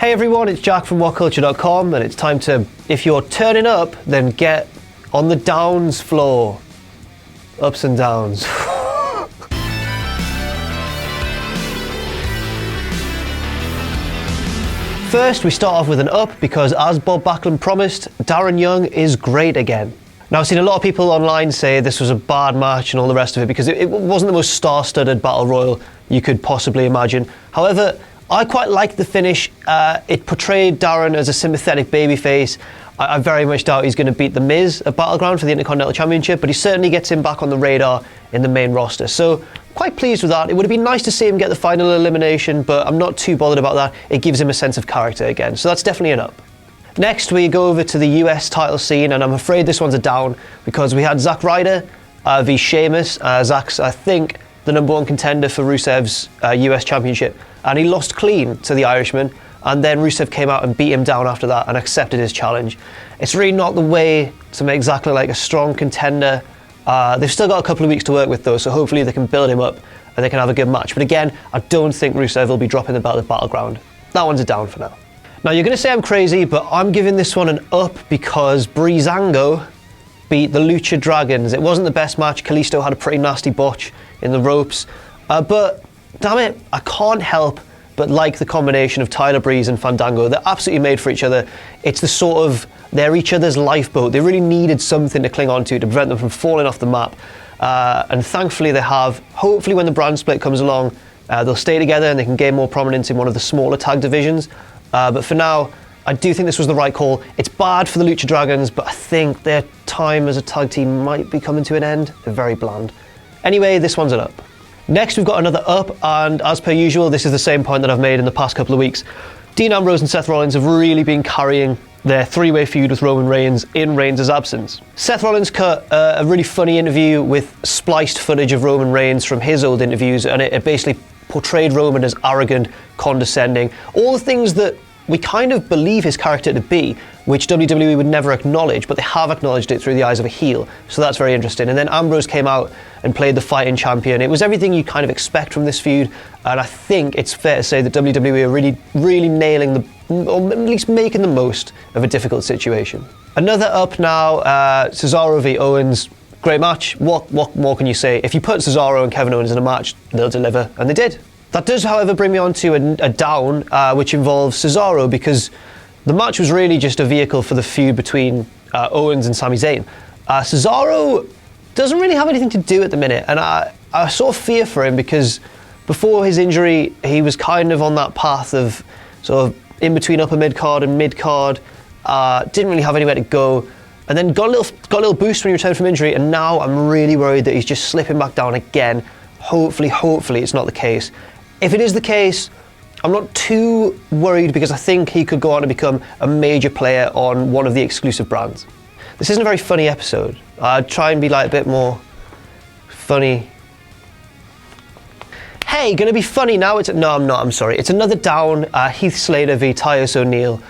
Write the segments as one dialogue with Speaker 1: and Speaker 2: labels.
Speaker 1: Hey everyone, it's Jack from WhatCulture.com, and it's time to, if you're turning up, then get on the downs floor. Ups and downs. First, we start off with an up because, as Bob Backlund promised, Darren Young is great again. Now, I've seen a lot of people online say this was a bad match and all the rest of it because it wasn't the most star-studded battle royal you could possibly imagine. However, I quite liked the finish. It portrayed Darren as a sympathetic babyface. I very much doubt he's going to beat The Miz at Battleground for the Intercontinental Championship, but he certainly gets him back on the radar in the main roster. So, quite pleased with that. It would have been nice to see him get the final elimination, but I'm not too bothered about that. It gives him a sense of character again, so that's definitely an up. Next, we go over to the US title scene, and I'm afraid this one's a down because we had Zack Ryder v Sheamus. Zack's, I think, the #1 contender for Rusev's US Championship, and he lost clean to the Irishman, and then Rusev came out and beat him down after that and accepted his challenge. It's really not the way to make Zack look like a strong contender. They've still got a couple of weeks to work with though, so hopefully they can build him up and they can have a good match. But again, I don't think Rusev will be dropping the belt at Battleground. That one's a down for now. Now you're going to say I'm crazy, but I'm giving this one an up because Breezango beat the Lucha Dragons. It wasn't the best match. Kalisto had a pretty nasty botch in the ropes, but damn it, I can't help but like the combination of Tyler Breeze and Fandango. They're absolutely made for each other. It's the sort of, they're each other's lifeboat. They really needed something to cling on to prevent them from falling off the map. And thankfully they have. Hopefully when the brand split comes along, they'll stay together and they can gain more prominence in one of the smaller tag divisions. But for now, I do think this was the right call. It's bad for the Lucha Dragons, but I think their time as a tag team might be coming to an end. They're very bland. Anyway, this one's an up. Next, we've got another up, and as per usual, this is the same point that I've made in the past couple of weeks. Dean Ambrose and Seth Rollins have really been carrying their three-way feud with Roman Reigns in Reigns' absence. Seth Rollins cut a really funny interview with spliced footage of Roman Reigns from his old interviews, and it basically portrayed Roman as arrogant, condescending, all the things that we kind of believe his character to be, which WWE would never acknowledge, but they have acknowledged it through the eyes of a heel. So that's very interesting. And then Ambrose came out and played the fighting champion. It was everything you kind of expect from this feud, and I think it's fair to say that WWE are really nailing or at least making the most of a difficult situation. Another up now, Cesaro v Owens. Great match. What more can you say? If you put Cesaro and Kevin Owens in a match, they'll deliver, and they did. That does, however, bring me on to a down, which involves Cesaro, because the match was really just a vehicle for the feud between Owens and Sami Zayn. Cesaro doesn't really have anything to do at the minute, and I sort of fear for him because before his injury, he was kind of on that path of sort of in between upper mid-card and mid-card, didn't really have anywhere to go, and then got a little boost when he returned from injury, and now I'm really worried that he's just slipping back down again. Hopefully it's not the case. If it is the case, I'm not too worried because I think he could go on to become a major player on one of the exclusive brands. This isn't a very funny episode. I'd try and be like a bit more funny. Hey, gonna be funny now? No, I'm not, I'm sorry. It's another down, Heath Slater v Titus O'Neil.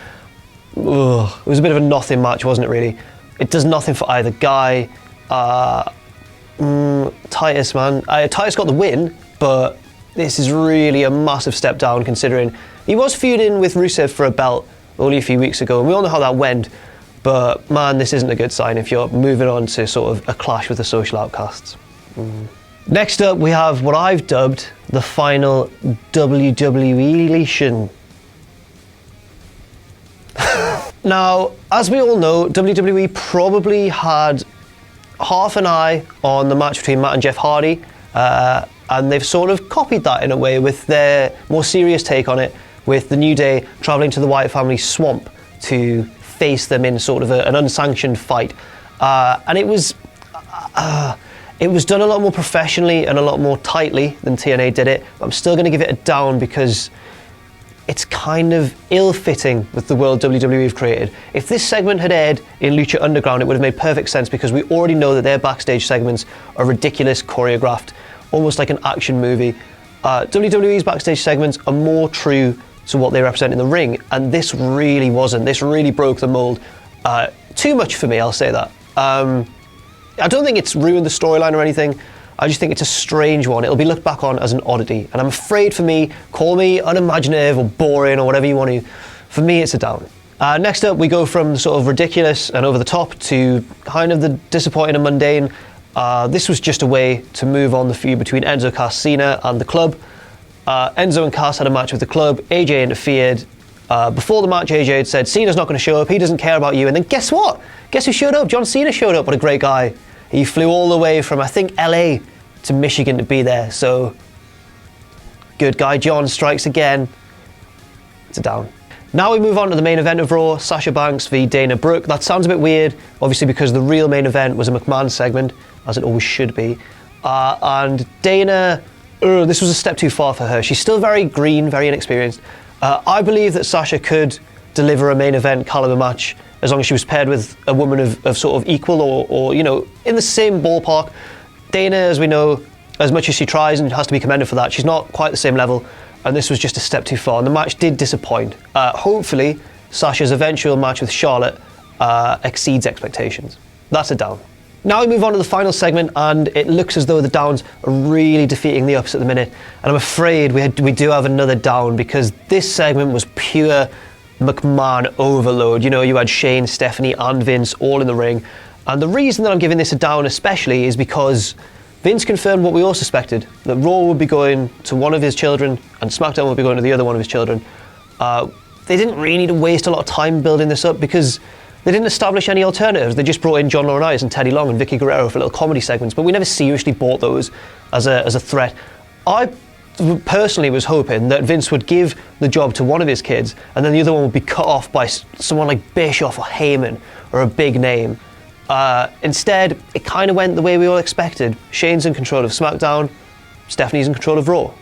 Speaker 1: Ugh, it was a bit of a nothing match, wasn't it really? It does nothing for either guy. Titus, man. Titus got the win, but this is really a massive step down considering he was feuding with Rusev for a belt only a few weeks ago, and we all know how that went. But man, this isn't a good sign if you're moving on to sort of a clash with the social outcasts. Next up, we have what I've dubbed the final WWE-letion. Now, as we all know, WWE probably had half an eye on the match between Matt and Jeff Hardy, and they've sort of copied that in a way with their more serious take on it, with the New Day travelling to the Wyatt family swamp to face them in sort of an unsanctioned fight. And it was done a lot more professionally and a lot more tightly than TNA did it. But I'm still going to give it a down because it's kind of ill-fitting with the world WWE have created. If this segment had aired in Lucha Underground, it would have made perfect sense because we already know that their backstage segments are ridiculous, choreographed, almost like an action movie. WWE's backstage segments are more true to what they represent in the ring, and this really wasn't. This really broke the mold. Too much for me, I'll say that. I don't think it's ruined the storyline or anything. I just think it's a strange one. It'll be looked back on as an oddity, and I'm afraid for me, call me unimaginative or boring or whatever you want to For me, it's a down. Next up, we go from sort of ridiculous and over the top to kind of the disappointing and mundane. This was just a way to move on the feud between Enzo, Cass, Cena and the club. Enzo and Cass had a match with the club. AJ interfered. Before the match, AJ had said, Cena's not going to show up, he doesn't care about you. And then guess what? Guess who showed up? John Cena showed up. What a great guy. He flew all the way from, I think, LA to Michigan to be there. So, good guy John strikes again. It's a down. Now we move on to the main event of Raw, Sasha Banks v Dana Brooke. That sounds a bit weird, obviously because the real main event was a McMahon segment, as it always should be. And Dana, this was a step too far for her. She's still very green, very inexperienced. I believe that Sasha could deliver a main event caliber match as long as she was paired with a woman of sort of equal or, you know, in the same ballpark. Dana, as we know, as much as she tries and has to be commended for that, she's not quite the same level. And this was just a step too far, and the match did disappoint. Hopefully, Sasha's eventual match with Charlotte exceeds expectations. That's a down. Now we move on to the final segment, and it looks as though the downs are really defeating the ups at the minute. And I'm afraid we do have another down, because this segment was pure McMahon overload. You know, you had Shane, Stephanie, and Vince all in the ring. And the reason that I'm giving this a down especially is because Vince confirmed what we all suspected, that Raw would be going to one of his children and SmackDown would be going to the other one of his children. They didn't really need to waste a lot of time building this up because they didn't establish any alternatives. They just brought in John Laurinaitis and Teddy Long and Vicky Guerrero for little comedy segments, but we never seriously bought those as a threat. I personally was hoping that Vince would give the job to one of his kids and then the other one would be cut off by someone like Bischoff or Heyman or a big name. Instead, it kind of went the way we all expected. Shane's in control of SmackDown, Stephanie's in control of Raw.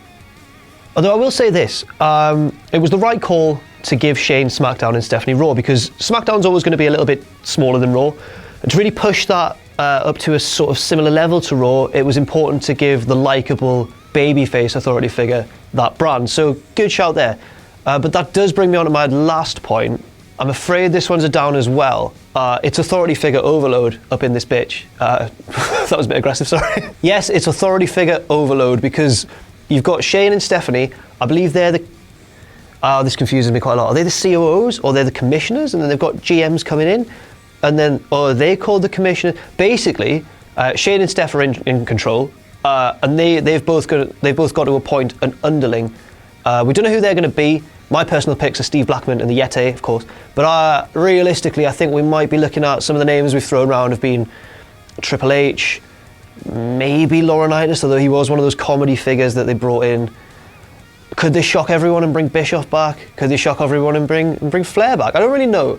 Speaker 1: Although I will say this, it was the right call to give Shane SmackDown and Stephanie Raw, because SmackDown's always going to be a little bit smaller than Raw. And to really push that up to a sort of similar level to Raw, it was important to give the likeable babyface authority figure that brand. So good shout there. But that does bring me on to my last point. I'm afraid this one's a down as well. It's authority figure overload up in this bitch. That was a bit aggressive, sorry. Yes, it's authority figure overload, because you've got Shane and Stephanie. I believe they're the... this confuses me quite a lot. Are they the COOs or they're the commissioners? And then they've got GMs coming in. And then, are they called the commissioner? Basically, Shane and Steph are in control. And they've both got to appoint an underling. We don't know who they're going to be. My personal picks are Steve Blackman and the Yeti, of course. But realistically, I think we might be looking at some of the names we've thrown around have been Triple H, maybe Laurinaitis, although he was one of those comedy figures that they brought in. Could they shock everyone and bring Bischoff back? Could they shock everyone and bring Flair back? I don't really know.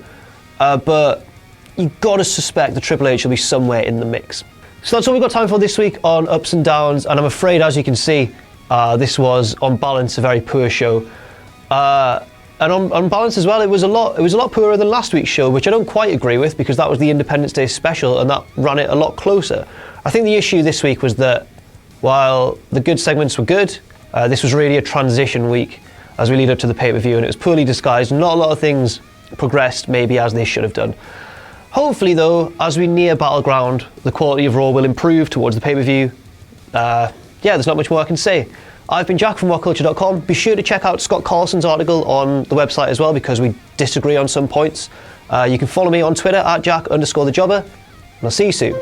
Speaker 1: But you've got to suspect that Triple H will be somewhere in the mix. So that's all we've got time for this week on Ups and Downs. And I'm afraid, as you can see, this was, on balance, a very poor show. And on balance as well, it was a lot poorer than last week's show, which I don't quite agree with, because that was the Independence Day special and that ran it a lot closer. I think the issue this week was that while the good segments were good, this was really a transition week as we lead up to the pay-per-view, and it was poorly disguised. Not a lot of things progressed maybe as they should have done. Hopefully though, as we near Battleground, the quality of Raw will improve towards the pay-per-view. Yeah, there's not much more I can say. I've been Jack from WhatCulture.com. Be sure to check out Scott Carlson's article on the website as well, because we disagree on some points. You can follow me on Twitter at Jack_the Jobber, and I'll see you soon.